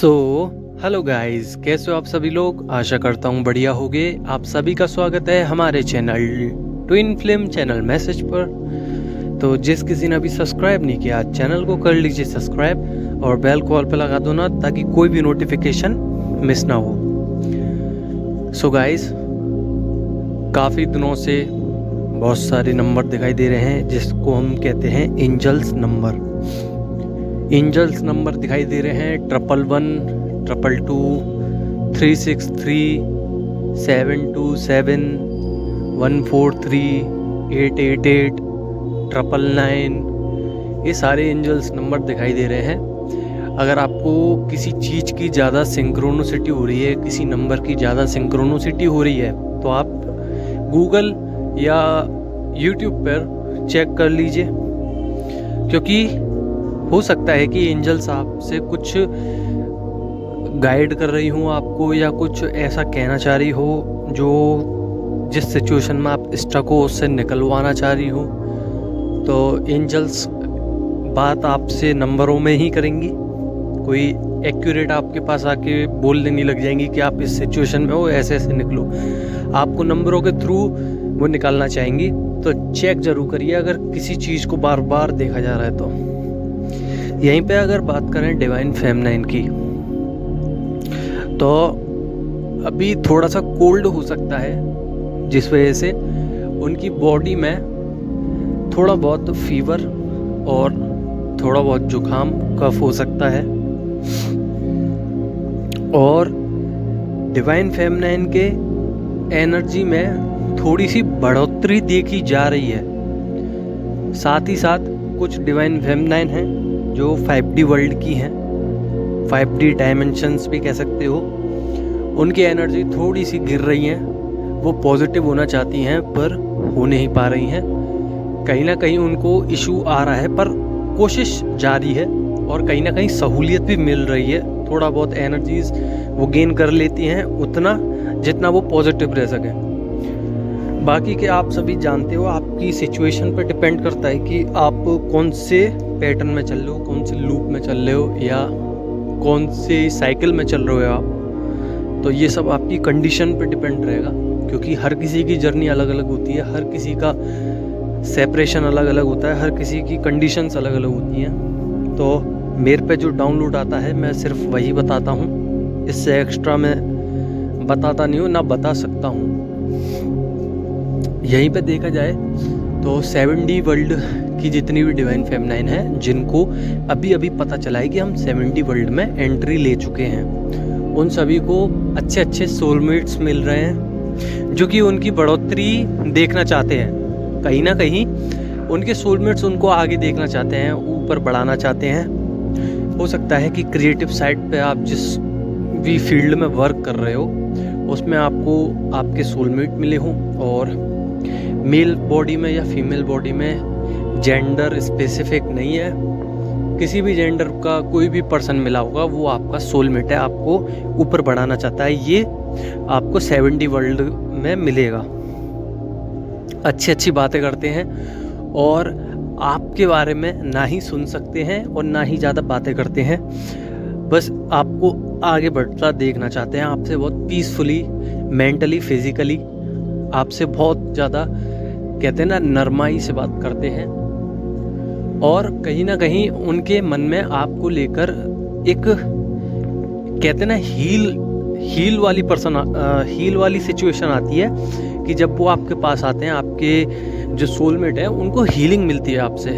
So hello guys, कैसे हो आप सभी लोग। आशा करता हूँ बढ़िया होगे। आप सभी का स्वागत है हमारे channel twin flame channel message पर। तो जिस किसी ने अभी सब्सक्राइब नहीं किया, चैनल को कर लीजिए सब्सक्राइब और बेल कॉल पे लगा दो ना, ताकि कोई भी नोटिफिकेशन मिस ना हो। सो गाइस, काफ़ी दिनों से बहुत सारे नंबर दिखाई दे रहे हैं जिसको हम कहते हैं एंजल्स नंबर। एंजल्स नंबर दिखाई दे रहे हैं 111, 222, 363, 727, 143, 888, 999। ये सारे एंजल्स नंबर दिखाई दे रहे हैं। अगर आपको किसी चीज़ की ज़्यादा सिंक्रोनिसिटी हो रही है, किसी नंबर की ज़्यादा सिंक्रोनिसिटी हो रही है, तो आप गूगल या यूट्यूब पर चेक कर लीजिए, क्योंकि हो सकता है कि एंजल्स आपसे कुछ गाइड कर रही हूँ आपको, या कुछ ऐसा कहना चाह रही हो जो जिस सिचुएशन में आप स्टक हो उससे निकलवाना चाह रही हो। तो एंजल्स बात आपसे नंबरों में ही करेंगी। कोई एक्यूरेट आपके पास आके बोलने नहीं लग जाएंगी कि आप इस सिचुएशन में हो, ऐसे ऐसे निकलो। आपको नंबरों के थ्रू वो निकालना चाहेंगी। तो चेक जरूर करिए अगर किसी चीज़ को बार बार देखा जा रहा है तो। यहीं पे अगर बात करें डिवाइन फेमिनाइन की, तो अभी थोड़ा सा कोल्ड हो सकता है, जिस वजह से उनकी बॉडी में थोड़ा बहुत फीवर और थोड़ा बहुत जुकाम कफ हो सकता है। और डिवाइन फेमिनाइन के एनर्जी में थोड़ी सी बढ़ोतरी देखी जा रही है। साथ ही साथ कुछ डिवाइन फेमिनाइन हैं जो 5D वर्ल्ड की हैं, 5D डायमेंशंस भी कह सकते हो। उनकी एनर्जी थोड़ी सी गिर रही है। वो पॉजिटिव होना चाहती हैं पर हो नहीं पा रही हैं। कहीं ना कहीं उनको इशू आ रहा है, पर कोशिश जारी है और कहीं ना कहीं सहूलियत भी मिल रही है। थोड़ा बहुत एनर्जीज वो गेन कर लेती हैं, उतना जितना वो पॉजिटिव रह सके। बाकी के आप सभी जानते हो, आपकी सिचुएशन पर डिपेंड करता है कि आप कौन से पैटर्न में चल रहे हो, कौन से लूप में चल रहे हो, या कौन से साइकिल में चल रहे हो आप। तो ये सब आपकी कंडीशन पे डिपेंड रहेगा, क्योंकि हर किसी की जर्नी अलग अलग होती है, हर किसी का सेपरेशन अलग अलग होता है, हर किसी की कंडीशंस अलग अलग होती हैं। तो मेरे पे जो डाउनलोड आता है मैं सिर्फ वही बताता हूँ, इससे एक्स्ट्रा मैं बताता नहीं हूँ, ना बता सकता हूँ। यहीं पे देखा जाए तो 7D वर्ल्ड की जितनी भी डिवाइन फेमिनाइन है, जिनको अभी अभी पता चला है कि हम 7D वर्ल्ड में एंट्री ले चुके हैं, उन सभी को अच्छे अच्छे सोलमेट्स मिल रहे हैं, जो कि उनकी बढ़ोतरी देखना चाहते हैं। कहीं ना कहीं उनके सोलमेट्स उनको आगे देखना चाहते हैं, ऊपर बढ़ाना चाहते हैं। हो सकता है कि क्रिएटिव साइड पे आप जिस भी फील्ड में वर्क कर रहे हो उसमें आपको आपके सोलमेट मिले हों, और मेल बॉडी में या फीमेल बॉडी में जेंडर स्पेसिफिक नहीं है, किसी भी जेंडर का कोई भी पर्सन मिला होगा वो आपका सोलमेट है, आपको ऊपर बढ़ाना चाहता है। ये आपको 7D वर्ल्ड में मिलेगा। अच्छी अच्छी बातें करते हैं और आपके बारे में ना ही सुन सकते हैं और ना ही ज़्यादा बातें करते हैं, बस आपको आगे बढ़ता देखना चाहते हैं। आपसे बहुत पीसफुली, मेंटली, फिजिकली आपसे बहुत ज़्यादा, कहते हैं ना, नरमाई से बात करते हैं। और कहीं ना कहीं उनके मन में आपको लेकर एक, कहते हैं ना, हील वाली सिचुएशन आती है कि जब वो आपके पास आते हैं, आपके जो सोलमेट है उनको हीलिंग मिलती है आपसे।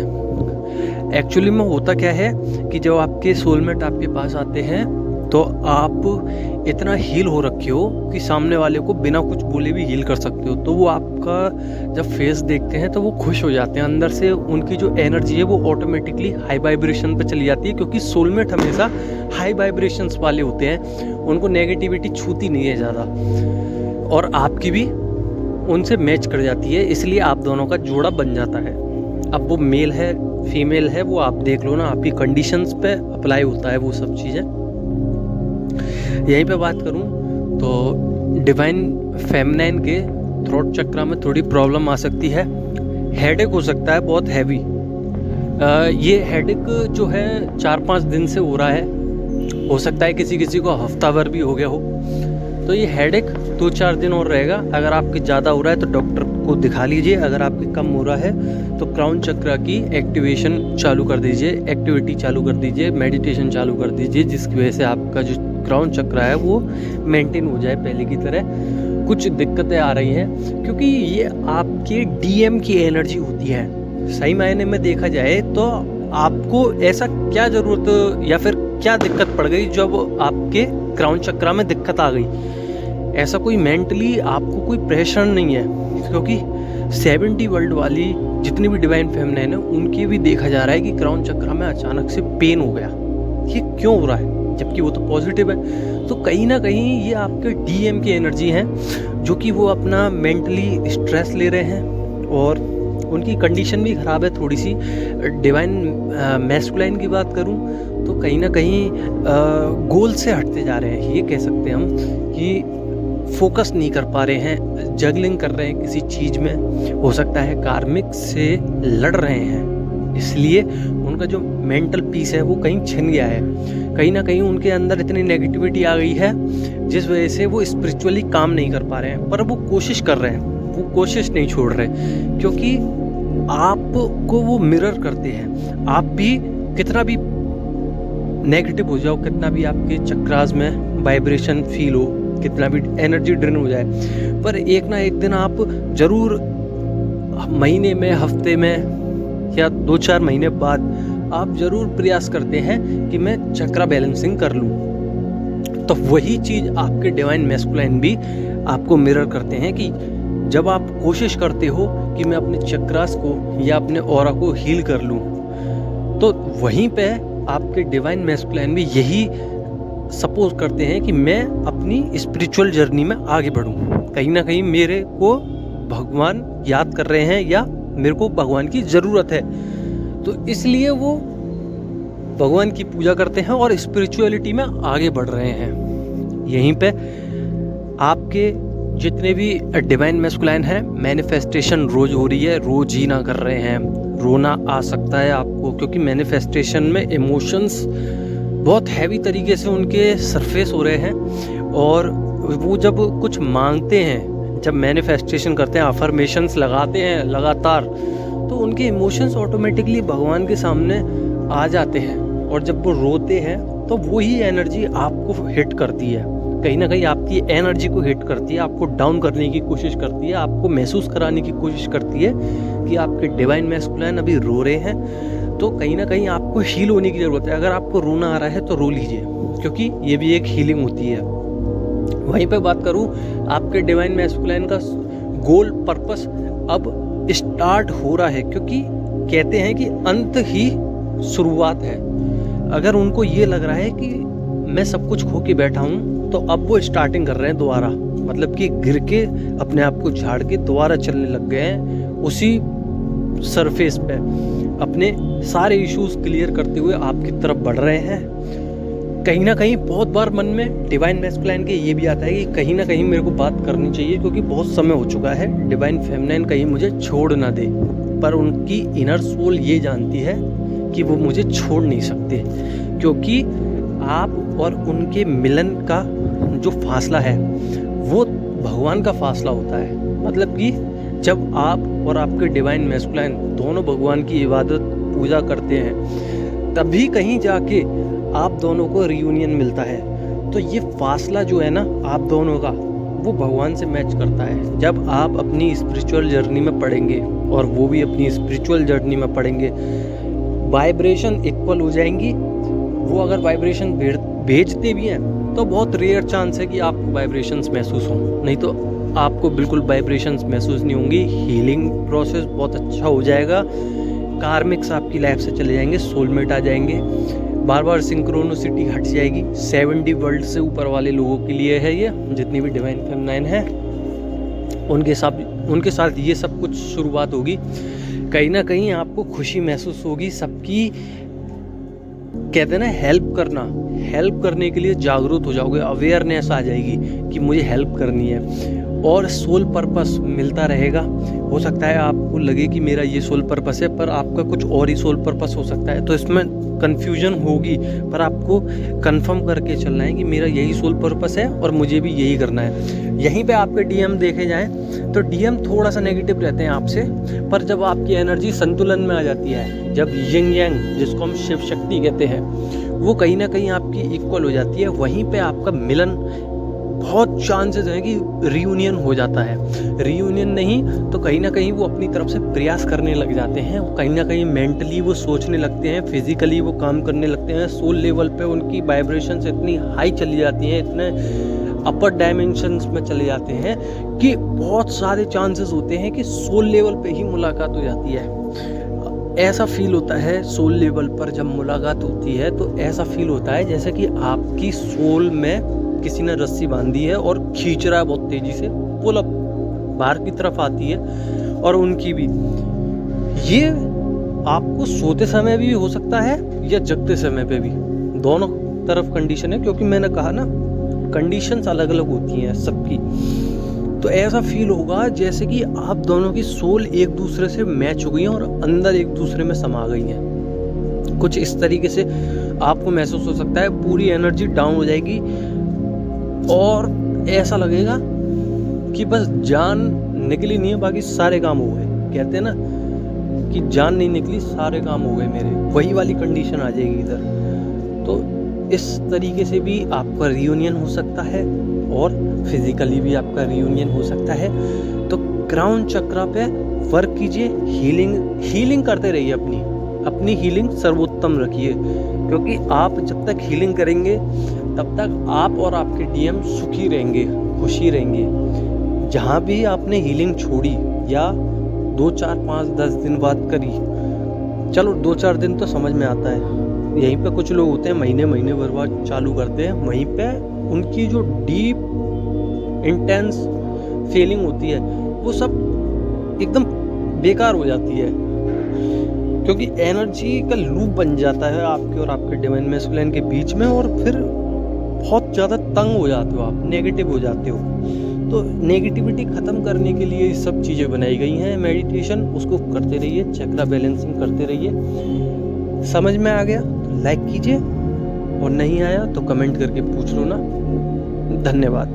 एक्चुअली में होता क्या है कि जब आपके सोलमेट आपके पास आते हैं तो आप इतना हील हो रखे हो कि सामने वाले को बिना कुछ बोले भी हील कर सकते हो। तो वो आपका जब फेस देखते हैं तो वो खुश हो जाते हैं, अंदर से उनकी जो एनर्जी है वो ऑटोमेटिकली हाई वाइब्रेशन पे चली जाती है, क्योंकि सोलमेट हमेशा हाई वाइब्रेशंस वाले होते हैं, उनको नेगेटिविटी छूती नहीं है ज़्यादा, और आपकी भी उनसे मैच कर जाती है, इसलिए आप दोनों का जोड़ा बन जाता है। अब वो मेल है फीमेल है वो आप देख लो ना, आपकी कंडीशंस पे अप्लाई होता है वो सब चीज़ें। यहीं पे बात करूं तो डिवाइन फेमिनाइन के थ्रोट चक्रा में थोड़ी प्रॉब्लम आ सकती है। हेडेक हो सकता है बहुत हैवी। ये हेडेक जो है 4-5 दिन से हो रहा है, हो सकता है किसी किसी को हफ्ता भर भी हो गया हो। तो ये हेडेक 2-4 दिन और रहेगा। अगर आपके ज़्यादा हो रहा है तो डॉक्टर को दिखा लीजिए, अगर आपके कम हो रहा है तो क्राउन चक्र की एक्टिवेशन चालू कर दीजिए, एक्टिविटी चालू कर दीजिए, मेडिटेशन चालू कर दीजिए, जिसकी वजह से आपका जो क्राउन चक्र है वो मेंटेन हो जाए पहले की तरह। कुछ दिक्कतें आ रही हैं क्योंकि ये आपके डीएम की एनर्जी होती है। सही मायने में देखा जाए तो आपको ऐसा क्या ज़रूरत या फिर क्या दिक्कत पड़ गई जब आपके क्राउन चक्र में दिक्कत आ गई। ऐसा कोई मेंटली आपको कोई प्रेशर नहीं है, क्योंकि 70 वर्ल्ड वाली जितनी भी डिवाइन फेमिनाइन है उनके भी देखा जा रहा है कि क्राउन चक्र में अचानक से पेन हो गया। ये क्यों हो रहा है जबकि वो तो पॉजिटिव है? तो कहीं ना कहीं ये आपके डीएम की एनर्जी है, जो कि वो अपना मेंटली स्ट्रेस ले रहे हैं और उनकी कंडीशन भी ख़राब है थोड़ी सी। डिवाइन मैस्कुलाइन की बात करूं तो कहीं ना कहीं गोल से हटते जा रहे हैं। ये कह सकते हैं हम कि फोकस नहीं कर पा रहे हैं, जगलिंग कर रहे हैं किसी चीज़ में। हो सकता है कार्मिक से लड़ रहे हैं, इसलिए उनका जो मेंटल पीस है वो कहीं छिन गया है। कहीं ना कहीं उनके अंदर इतनी नेगेटिविटी आ गई है जिस वजह से वो स्पिरिचुअली काम नहीं कर पा रहे हैं। पर वो कोशिश कर रहे हैं, वो कोशिश नहीं छोड़ रहे, क्योंकि आपको वो मिरर करते हैं। आप भी कितना भी नेगेटिव हो जाओ, कितना भी आपके चक्रास में वाइब्रेशन फील हो, कितना भी एनर्जी ड्रेन हो जाए, पर एक ना एक दिन आप जरूर महीने में, हफ्ते में या 2-4 महीने बाद आप जरूर प्रयास करते हैं कि मैं चक्रा बैलेंसिंग कर लूँ। तो वही चीज़ आपके डिवाइन मैस्कुलाइन भी आपको मिरर करते हैं कि जब आप कोशिश करते हो कि मैं अपने चक्रास को या अपने ऑरा को हील कर लूँ, तो वहीं पे आपके डिवाइन मैस्कुलाइन भी यही सपोर्ट करते हैं कि मैं अपनी स्पिरिचुअल जर्नी में आगे बढ़ूँ। कहीं ना कहीं मेरे को भगवान याद कर रहे हैं या मेरे को भगवान की ज़रूरत है, तो इसलिए वो भगवान की पूजा करते हैं और स्पिरिचुअलिटी में आगे बढ़ रहे हैं। यहीं पे आपके जितने भी डिवाइन मैस्कुलाइन हैं, मैनिफेस्टेशन रोज हो रही है, रोज ही ना कर रहे हैं। रोना आ सकता है आपको, क्योंकि मैनिफेस्टेशन में इमोशंस बहुत हैवी तरीके से उनके सरफेस हो रहे हैं। और वो जब कुछ मांगते हैं, जब मैनिफेस्टेशन करते हैं, अफर्मेशंस लगाते हैं लगातार, तो उनके इमोशंस ऑटोमेटिकली भगवान के सामने आ जाते हैं। और जब वो रोते हैं तो वही एनर्जी आपको हिट करती है, कहीं ना कहीं आपकी एनर्जी को हिट करती है, आपको डाउन करने की कोशिश करती है, आपको महसूस कराने की कोशिश करती है कि आपके डिवाइन मैस्कुलाइन अभी रो रहे हैं। तो कहीं ना कहीं आपको हील होने की ज़रूरत है। अगर आपको रोना आ रहा है तो रो लीजिए, क्योंकि ये भी एक हीलिंग होती है। वहीं पे बात करूँ आपके डिवाइन मैस्कुलाइन का गोल पर्पस अब स्टार्ट हो रहा है, क्योंकि कहते हैं कि अंत ही शुरुआत है। अगर उनको ये लग रहा है कि मैं सब कुछ खो के बैठा हूँ, तो अब वो स्टार्टिंग कर रहे हैं दोबारा, मतलब कि गिर के अपने आप को झाड़ के दोबारा चलने लग गए हैं उसी सरफेस पे, अपने सारे इश्यूज क्लियर करते हुए आपकी तरफ बढ़ रहे हैं। कहीं ना कहीं बहुत बार मन में डिवाइन मैस्कुलाइन के ये भी आता है कि कहीं ना कहीं मेरे को बात करनी चाहिए, क्योंकि बहुत समय हो चुका है, डिवाइन फेमिनाइन कहीं मुझे छोड़ ना दे। पर उनकी इनर सोल ये जानती है कि वो मुझे छोड़ नहीं सकते, क्योंकि आप और उनके मिलन का जो फासला है वो भगवान का फासला होता है। मतलब कि जब आप और आपके डिवाइन मैस्कुलाइन दोनों भगवान की इबादत पूजा करते हैं, तभी कहीं जाके आप दोनों को रियूनियन मिलता है। तो ये फासला जो है ना आप दोनों का, वो भगवान से मैच करता है। जब आप अपनी स्पिरिचुअल जर्नी में पड़ेंगे और वो भी अपनी स्पिरिचुअल जर्नी में पड़ेंगे, वाइब्रेशन इक्वल हो जाएंगी। वो अगर वाइब्रेशन भेजते भी हैं तो बहुत रेयर चांस है कि आपको वाइब्रेशंस महसूस हों, नहीं तो आपको बिल्कुल वाइब्रेशंस महसूस नहीं होंगी। हीलिंग प्रोसेस बहुत अच्छा हो जाएगा, कार्मिक्स आपकी लाइफ से चले जाएंगे, सोलमेट आ जाएंगे, बार बार सिंक्रोनिसिटी हट जाएगी। 70 वर्ल्ड से ऊपर वाले लोगों के लिए है ये, जितनी भी डिवाइन फेमिनाइन है उनके साथ ये सब कुछ शुरुआत होगी। कहीं ना कहीं आपको खुशी महसूस होगी। सबकी कहते हैं ना हेल्प करने के लिए जागरूक हो जाओगे, अवेयरनेस आ जाएगी कि मुझे हेल्प करनी है। और सोल पर्पस मिलता रहेगा। हो सकता है आपको लगे कि मेरा ये सोल पर्पस है, पर आपका कुछ और ही सोल पर्पस हो सकता है, तो इसमें कन्फ्यूजन होगी, पर आपको कंफर्म करके चलना है कि मेरा यही सोल पर्पस है और मुझे भी यही करना है। यहीं पे आपके डीएम देखे जाएं तो डीएम थोड़ा सा नेगेटिव रहते हैं आपसे, पर जब आपकी एनर्जी संतुलन में आ जाती है, जब यिंग यांग जिसको हम शिव शक्ति कहते हैं वो कहीं ना कहीं आपकी इक्वल हो जाती है, वहीं पे आपका मिलन बहुत चांसेस हैं कि रियूनियन हो जाता है। रियूनियन नहीं तो कहीं ना कहीं वो अपनी तरफ से प्रयास करने लग जाते हैं, कहीं ना कहीं मेंटली वो सोचने लगते हैं, फिजिकली वो काम करने लगते हैं, सोल लेवल पे उनकी वाइब्रेशंस इतनी हाई चली जाती हैं, इतने अपर डायमेंशंस में चले जाते हैं कि बहुत सारे चांसेस होते हैं कि सोल लेवल पे ही मुलाकात हो जाती है। ऐसा फील होता है सोल लेवल पर जब मुलाकात होती है तो ऐसा फील होता है जैसे कि आपकी सोल में किसी ने रस्सी बांधी है और खींच रहा है बहुत तेजी से, पुल अप बाहर की तरफ आती है। और उनकी भी ये आपको सोते समय भी हो सकता है या जगते समय पे भी, दोनों तरफ कंडीशन है, क्योंकि मैंने कहा ना कंडीशंस अलग अलग होती हैं सबकी। तो ऐसा फील होगा जैसे कि आप दोनों की सोल एक दूसरे से मैच हो गई हैं और अंदर एक दूसरे में समा गई हैं। कुछ इस तरीके से आपको महसूस हो सकता है, पूरी एनर्जी डाउन हो जाएगी और ऐसा लगेगा कि बस जान निकली नहीं है, बाकी सारे काम हो गए। कहते हैं ना कि जान नहीं निकली, सारे काम हो गए मेरे, वही वाली कंडीशन आ जाएगी इधर। तो इस तरीके से भी आपका रियूनियन हो सकता है और फिजिकली भी आपका रियूनियन हो सकता है। तो क्राउन चक्रा पे वर्क कीजिए, हीलिंग करते रहिए, अपनी हीलिंग सर्वोत्तम रखिए, क्योंकि आप जब तक हीलिंग करेंगे तब तक आप और आपके डीएम सुखी रहेंगे, खुशी रहेंगे। जहाँ भी आपने हीलिंग छोड़ी या 2, 4, 5, 10 दिन बाद करी, चलो 2-4 दिन तो समझ में आता है, यहीं पे कुछ लोग होते हैं महीने भर बाद चालू करते हैं, वहीं पे उनकी जो डीप इंटेंस फीलिंग होती है वो सब एकदम बेकार हो जाती है, क्योंकि एनर्जी का लूप बन जाता है आपके और आपके डिवाइन मैस्कुलिन के बीच में, और फिर बहुत ज़्यादा तंग हो जाते हो आप, नेगेटिव हो जाते हो। तो नेगेटिविटी ख़त्म करने के लिए ये सब चीज़ें बनाई गई हैं। मेडिटेशन उसको करते रहिए, चक्रा बैलेंसिंग करते रहिए। समझ में आ गया तो लाइक कीजिए, और नहीं आया तो कमेंट करके पूछ लो ना। धन्यवाद।